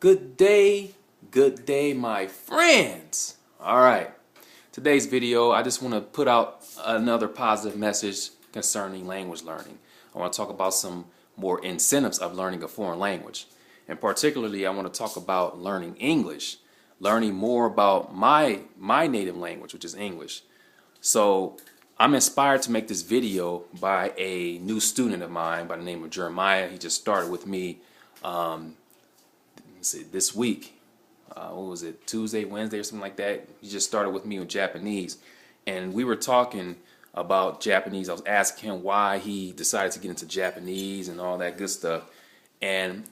Good day, my friends. All right, today's video, I just want to put out another positive message concerning language learning. I want to talk about some more incentives of learning a foreign language. And particularly, I want to talk about learning English, learning more about my native language, which is English. So I'm inspired to make this video by a new student of mine by the name of Jeremiah. He just started with me this week. What was it, Tuesday, Wednesday, or something like that. He just started with me with Japanese, and we were talking about Japanese. I was asking him why he decided to get into Japanese and all that good stuff, and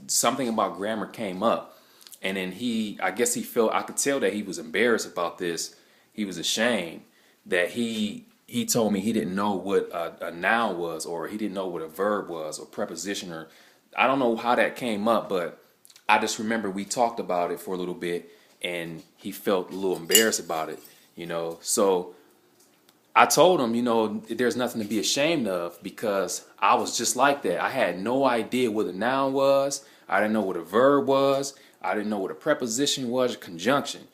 something about grammar came up, and then I guess he felt, I could tell that he was embarrassed about this. He was ashamed that he told me he didn't know what a noun was, or he didn't know what a verb was, or preposition, or I don't know how that came up, but I just remember we talked about it for a little bit, and he felt a little embarrassed about it, So I told him, there's nothing to be ashamed of, because I was just like that. I had no idea what a noun was. I didn't know what a verb was. I didn't know what a preposition was, or conjunction.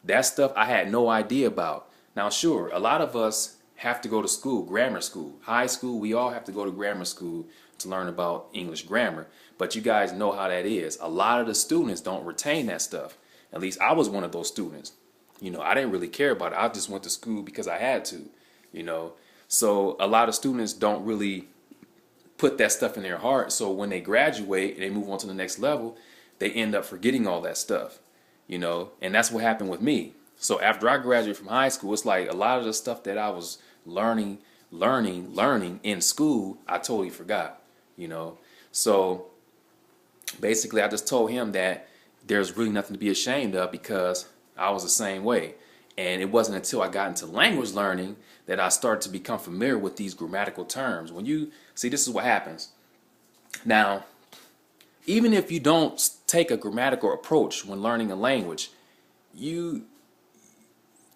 That stuff I had no idea about. Now, sure, a lot of us have to go to school, grammar school, high school. We all have to go to grammar school to learn about English grammar. But you guys know how that is. A lot of the students don't retain that stuff. At least I was one of those students. I didn't really care about it. I just went to school because I had to, So a lot of students don't really put that stuff in their heart. So when they graduate and they move on to the next level, they end up forgetting all that stuff, And that's what happened with me. So after I graduated from high school, it's like a lot of the stuff that I was learning in school, I totally forgot, So basically, I just told him that there's really nothing to be ashamed of, because I was the same way. And it wasn't until I got into language learning that I started to become familiar with these grammatical terms. When you see, this is what happens. Now, even if you don't take a grammatical approach when learning a language,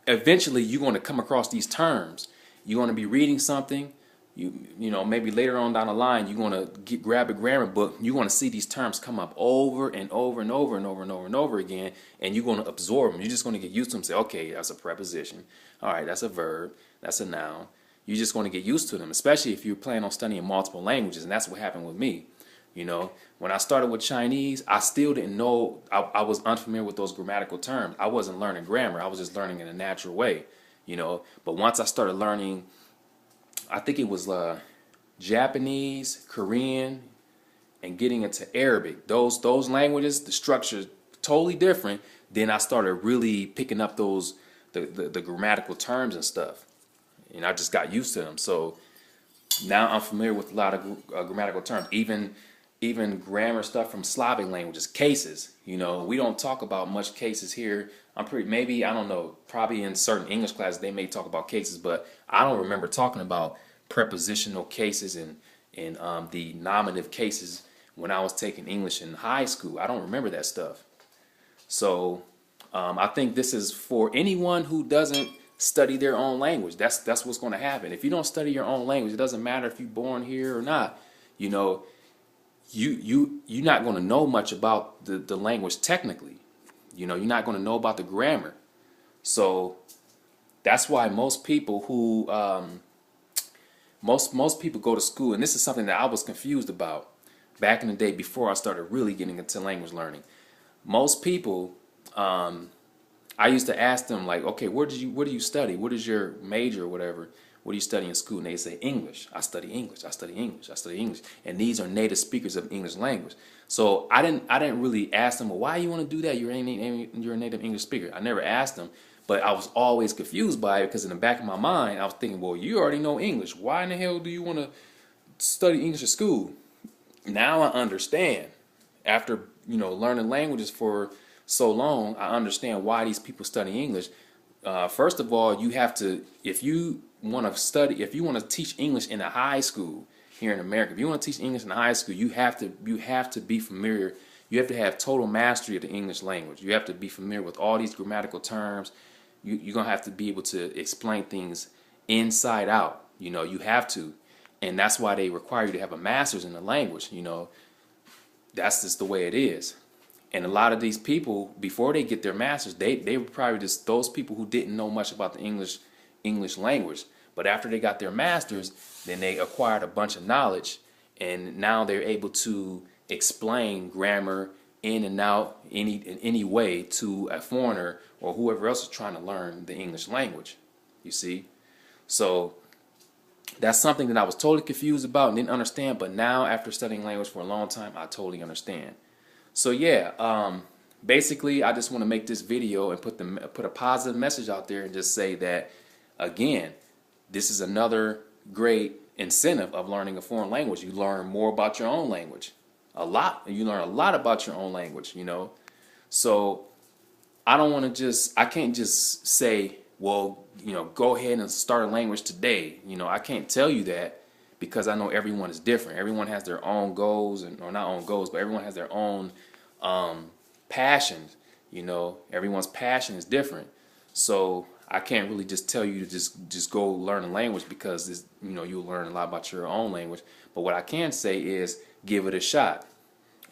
eventually you're going to come across these terms. You're going to be reading something. Maybe later on down the line, you're going to grab a grammar book. You're going to see these terms come up over and over and over and over and over and over again, and you're going to absorb them. You're just going to get used to them. Say, okay, that's a preposition. All right, that's a verb. That's a noun. You're just going to get used to them, especially if you're planning on studying multiple languages, and that's what happened with me. When I started with Chinese, I still didn't know. I was unfamiliar with those grammatical terms. I wasn't learning grammar. I was just learning in a natural way, But once I started learning, I think it was Japanese, Korean, and getting into Arabic. Those languages, the structure totally different. Then I started really picking up the grammatical terms and stuff, and I just got used to them. So now I'm familiar with a lot of grammatical terms, even grammar stuff from Slavic languages, cases. We don't talk about much cases here. I don't know, probably in certain English classes they may talk about cases, but I don't remember talking about prepositional cases and the nominative cases when I was taking English in high school. I don't remember that stuff. So I think this is for anyone who doesn't study their own language. That's what's going to happen. If you don't study your own language, it doesn't matter if you're born here or not. You're not going to know much about the language technically. You're not going to know about the grammar. So that's why most people who most people go to school, and this is something that I was confused about back in the day before I started really getting into language learning. Most people, I used to ask them, like, okay, what do you study? What is your major or whatever? What do you study in school? And they say English. I study English. I study English. I study English. And these are native speakers of English language. So I didn't really ask them, well, why do you want to do that? You're a native English speaker. I never asked them, but I was always confused by it, because in the back of my mind, I was thinking, well, you already know English. Why in the hell do you want to study English at school? Now I understand. After learning languages for so long, I understand why these people study English. First of all, you have to, if you want to teach English in a high school here in America, if you want to teach English in a high school, you have to be familiar. You have to have total mastery of the English language. You have to be familiar with all these grammatical terms. You're gonna have to be able to explain things inside out. You have to, and that's why they require you to have a master's in the language. that's just the way it is. And a lot of these people, before they get their masters, they were probably just those people who didn't know much about the English language. But after they got their masters, then they acquired a bunch of knowledge, and now they're able to explain grammar in and out in any way to a foreigner or whoever else is trying to learn the English language. You see? So that's something that I was totally confused about and didn't understand, but now after studying language for a long time, I totally understand. So yeah, basically I just want to make this video and put a positive message out there and just say that, again, this is another great incentive of learning a foreign language. You learn more about your own language. A lot. You learn a lot about your own language, you know. So I can't just say, well, you know, go ahead and start a language today. You know, I can't tell you that because I know everyone is different. Everyone has their own goals, or not own goals, but everyone has their own passions. You know, everyone's passion is different. So I can't really just tell you to just go learn a language because this, you know, you'll learn a lot about your own language. But what I can say is give it a shot.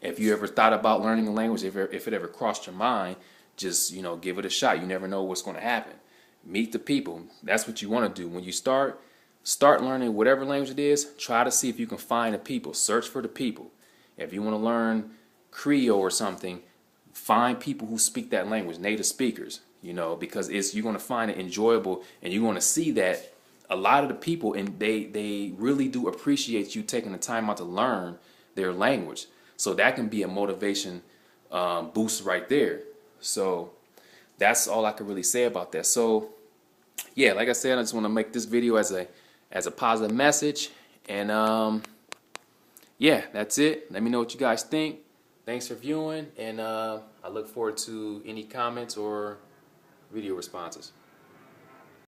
If you ever thought about learning a language, if it ever crossed your mind, just, you know, give it a shot. You never know what's going to happen. Meet the people. That's what you want to do. When you start learning whatever language it is, try to see if you can find the people. Search for the people. If you want to learn Creole or something, find people who speak that language, native speakers, you know, because you're going to find it enjoyable, and you're going to see that a lot of the people, and they really do appreciate you taking the time out to learn their language. So that can be a motivation boost right there. So that's all I can really say about that. So yeah, like I said, I just want to make this video as a positive message. And yeah, that's it. Let me know what you guys think. Thanks for viewing, and I look forward to any comments or video responses.